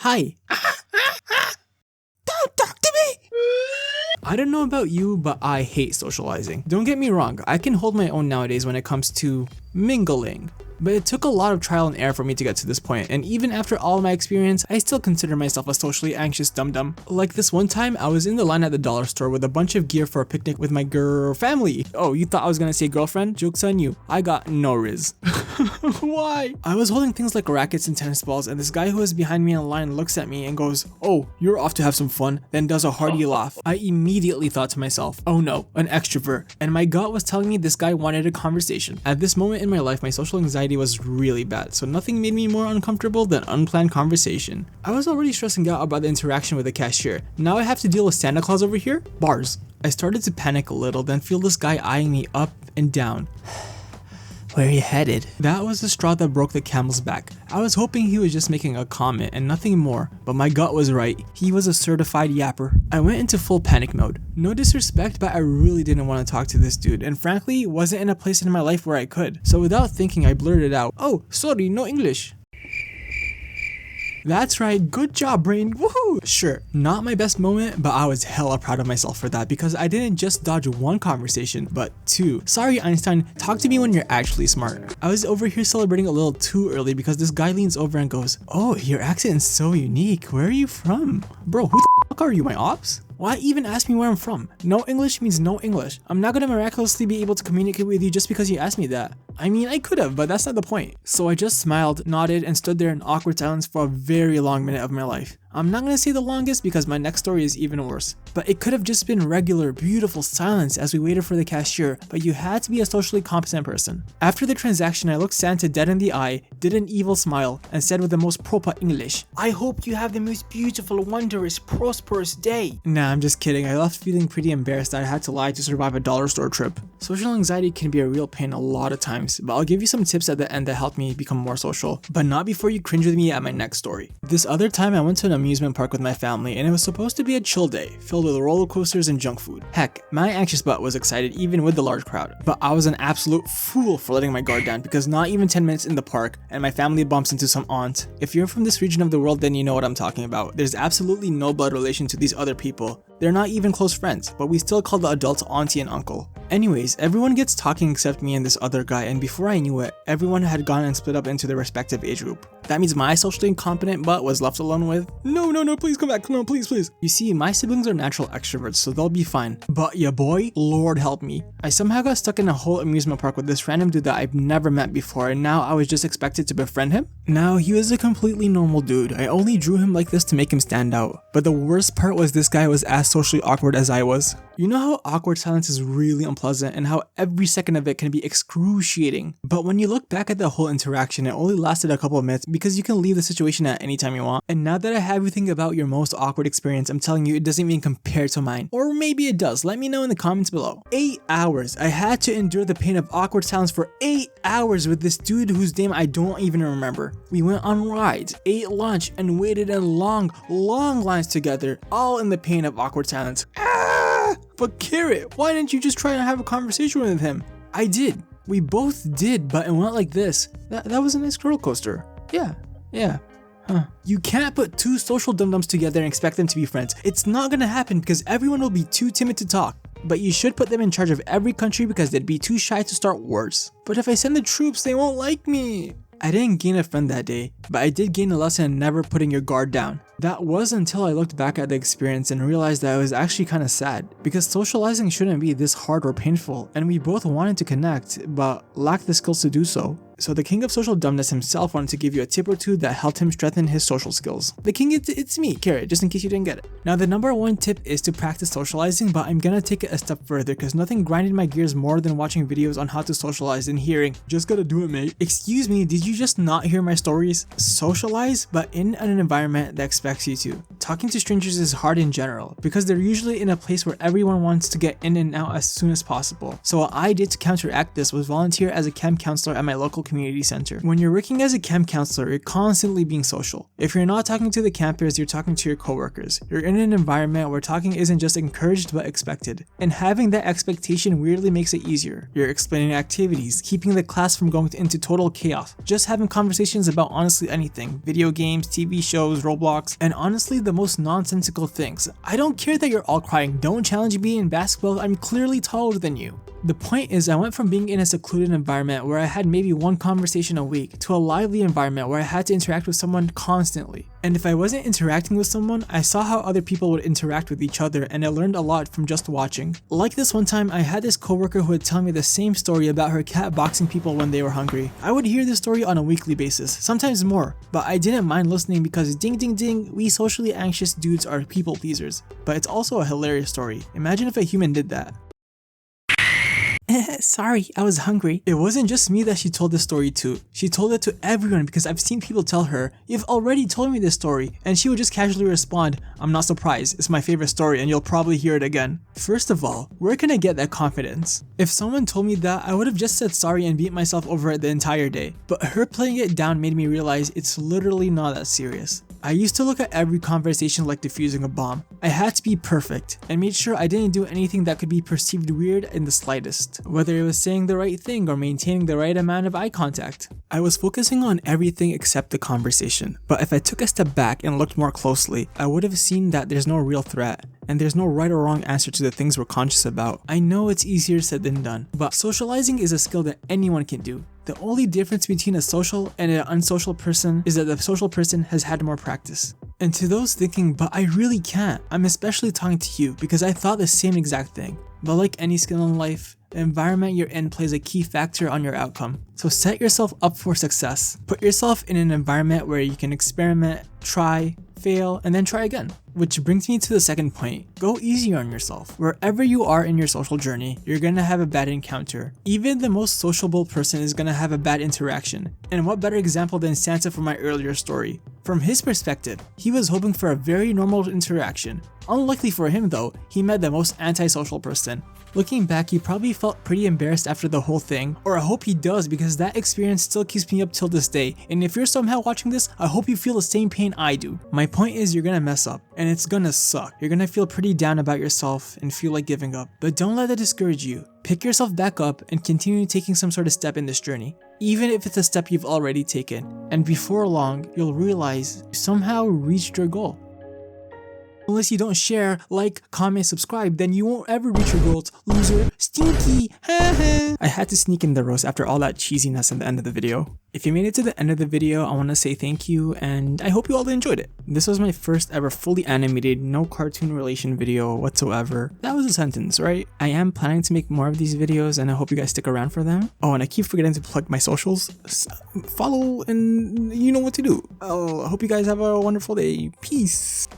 Hi. Don't talk to me! I don't know about you, but I hate socializing. Don't get me wrong, I can hold my own nowadays when it comes to mingling. But it took a lot of trial and error for me to get to this point, and even after all my experience, I still consider myself a socially anxious dum-dum. Like this one time, I was in the line at the dollar store with a bunch of gear for a picnic with my family. Oh, you thought I was gonna say girlfriend? Joke's on you. I got no riz. Why? I was holding things like rackets and tennis balls, and this guy who was behind me in line looks at me and goes, "Oh, you're off to have some fun," then does a hearty laugh. I immediately thought to myself, oh no, an extrovert, and my gut was telling me this guy wanted a conversation. At this moment in my life, my social anxiety was really bad, so nothing made me more uncomfortable than unplanned conversation. I was already stressing out about the interaction with the cashier. Now I have to deal with Santa Claus over here? Bars. I started to panic a little, then feel this guy eyeing me up and down. Where are you headed? That was the straw that broke the camel's back. I was hoping he was just making a comment and nothing more, but my gut was right. He was a certified yapper. I went into full panic mode. No disrespect, but I really didn't want to talk to this dude, and frankly, wasn't in a place in my life where I could. So without thinking, I blurted out, "Oh, sorry, no English." That's right, good job, brain, woohoo! Sure, not my best moment, but I was hella proud of myself for that because I didn't just dodge one conversation, but two. Sorry, Einstein, talk to me when you're actually smart. I was over here celebrating a little too early because this guy leans over and goes, "Oh, your accent is so unique, where are you from?" Bro, who the fuck are you, my ops? Why even ask me where I'm from? No English means no English. I'm not gonna miraculously be able to communicate with you just because you asked me that. I mean, I could have, but that's not the point. So I just smiled, nodded, and stood there in awkward silence for a very long minute of my life. I'm not gonna say the longest because my next story is even worse. But it could have just been regular, beautiful silence as we waited for the cashier, but you had to be a socially competent person. After the transaction, I looked Santa dead in the eye, did an evil smile, and said with the most proper English, "I hope you have the most beautiful, wondrous, prosperous day." Nah, I'm just kidding. I left feeling pretty embarrassed that I had to lie to survive a dollar store trip. Social anxiety can be a real pain a lot of times, but I'll give you some tips at the end that helped me become more social, but not before you cringe with me at my next story. This other time I went to an amusement park with my family and it was supposed to be a chill day, filled with roller coasters and junk food. Heck, my anxious butt was excited even with the large crowd, but I was an absolute fool for letting my guard down because not even 10 minutes in the park and my family bumps into some aunt. If you're from this region of the world, then you know what I'm talking about. There's absolutely no blood relation to these other people. They're not even close friends, but we still call the adults auntie and uncle. Anyways, everyone gets talking except me and this other guy, and before I knew it, everyone had gone and split up into their respective age group. That means my socially incompetent butt was left alone with, no, please come back, come on, please. You see, my siblings are natural extroverts, so they'll be fine. But ya boy, Lord help me. I somehow got stuck in a whole amusement park with this random dude that I've never met before, and now I was just expected to befriend him? Now, he was a completely normal dude. I only drew him like this to make him stand out. But the worst part was this guy was as socially awkward as I was. You know how awkward silence is really unpleasant and how every second of it can be excruciating. But when you look back at the whole interaction, it only lasted a couple of minutes because you can leave the situation at any time you want. And now that I have you think about your most awkward experience, I'm telling you it doesn't even compare to mine. Or maybe it does. Let me know in the comments below. 8 hours. I had to endure the pain of awkward silence for 8 hours with this dude whose name I don't even remember. We went on rides, ate lunch, and waited in long lines together, all in the pain of awkward silence. But Carrot, why didn't you just try and have a conversation with him? I did. We both did, but it went like this. That was a nice roller coaster. Yeah. Huh. You can't put two social dum-dums together and expect them to be friends. It's not gonna happen because everyone will be too timid to talk. But you should put them in charge of every country because they'd be too shy to start wars. But if I send the troops, they won't like me. I didn't gain a friend that day, but I did gain a lesson in never putting your guard down. That was until I looked back at the experience and realized that it was actually kind of sad, because socializing shouldn't be this hard or painful, and we both wanted to connect, but lacked the skills to do so. So the king of social dumbness himself wanted to give you a tip or two that helped him strengthen his social skills. The king, it's me, Carrot, just in case you didn't get it. Now the number one tip is to practice socializing, but I'm gonna take it a step further because nothing grinded my gears more than watching videos on how to socialize and hearing, "Just gotta do it, mate." Excuse me, did you just not hear my stories? Socialize, but in an environment that expects you to. Talking to strangers is hard in general because they're usually in a place where everyone wants to get in and out as soon as possible. So what I did to counteract this was volunteer as a camp counselor at my local community center. When you're working as a camp counselor, you're constantly being social. If you're not talking to the campers, you're talking to your coworkers. You're in an environment where talking isn't just encouraged but expected. And having that expectation weirdly makes it easier. You're explaining activities, keeping the class from going into total chaos, just having conversations about honestly anything, video games, TV shows, Roblox, and honestly the most nonsensical things. I don't care that you're all crying, don't challenge me in basketball, I'm clearly taller than you. The point is, I went from being in a secluded environment where I had maybe one conversation a week to a lively environment where I had to interact with someone constantly. And if I wasn't interacting with someone, I saw how other people would interact with each other, and I learned a lot from just watching. Like this one time, I had this coworker who would tell me the same story about her cat boxing people when they were hungry. I would hear this story on a weekly basis, sometimes more, but I didn't mind listening because ding ding ding, we socially anxious dudes are people pleasers. But it's also a hilarious story. Imagine if a human did that. Sorry, I was hungry. It wasn't just me that she told this story to. She told it to everyone because I've seen people tell her, "You've already told me this story," and she would just casually respond, "I'm not surprised, it's my favorite story and you'll probably hear it again." First of all, where can I get that confidence? If someone told me that, I would have just said sorry and beat myself over it the entire day. But her playing it down made me realize it's literally not that serious. I used to look at every conversation like defusing a bomb. I had to be perfect and made sure I didn't do anything that could be perceived weird in the slightest, whether it was saying the right thing or maintaining the right amount of eye contact. I was focusing on everything except the conversation, but if I took a step back and looked more closely, I would have seen that there's no real threat, and there's no right or wrong answer to the things we're conscious about. I know it's easier said than done, but socializing is a skill that anyone can do. The only difference between a social and an unsocial person is that the social person has had more practice. And to those thinking, "But I really can't," I'm especially talking to you because I thought the same exact thing. But like any skill in life, the environment you're in plays a key factor on your outcome. So set yourself up for success. Put yourself in an environment where you can experiment, try, fail, and then try again. Which brings me to the second point. Go easy on yourself. Wherever you are in your social journey, you're gonna have a bad encounter. Even the most sociable person is gonna have a bad interaction. And what better example than Santa from my earlier story? From his perspective, he was hoping for a very normal interaction. Unluckily for him though, he met the most antisocial person. Looking back, he probably felt pretty embarrassed after the whole thing, or I hope he does because that experience still keeps me up till this day, and if you're somehow watching this, I hope you feel the same pain I do. My point is, you're gonna mess up, and it's gonna suck. You're gonna feel pretty down about yourself and feel like giving up, but don't let that discourage you. Pick yourself back up and continue taking some sort of step in this journey, even if it's a step you've already taken, and before long, you'll realize you somehow reached your goal. Unless you don't share, like, comment, subscribe, then you won't ever reach your goals, loser. Stinky. I had to sneak in the roast after all that cheesiness at the end of the video. If you made it to the end of the video, I want to say thank you, and I hope you all enjoyed it. This was my first ever fully animated, no cartoon relation video whatsoever. That was a sentence, right? I am planning to make more of these videos, and I hope you guys stick around for them. Oh, and I keep forgetting to plug my socials. Follow, and you know what to do. I hope you guys have a wonderful day. Peace.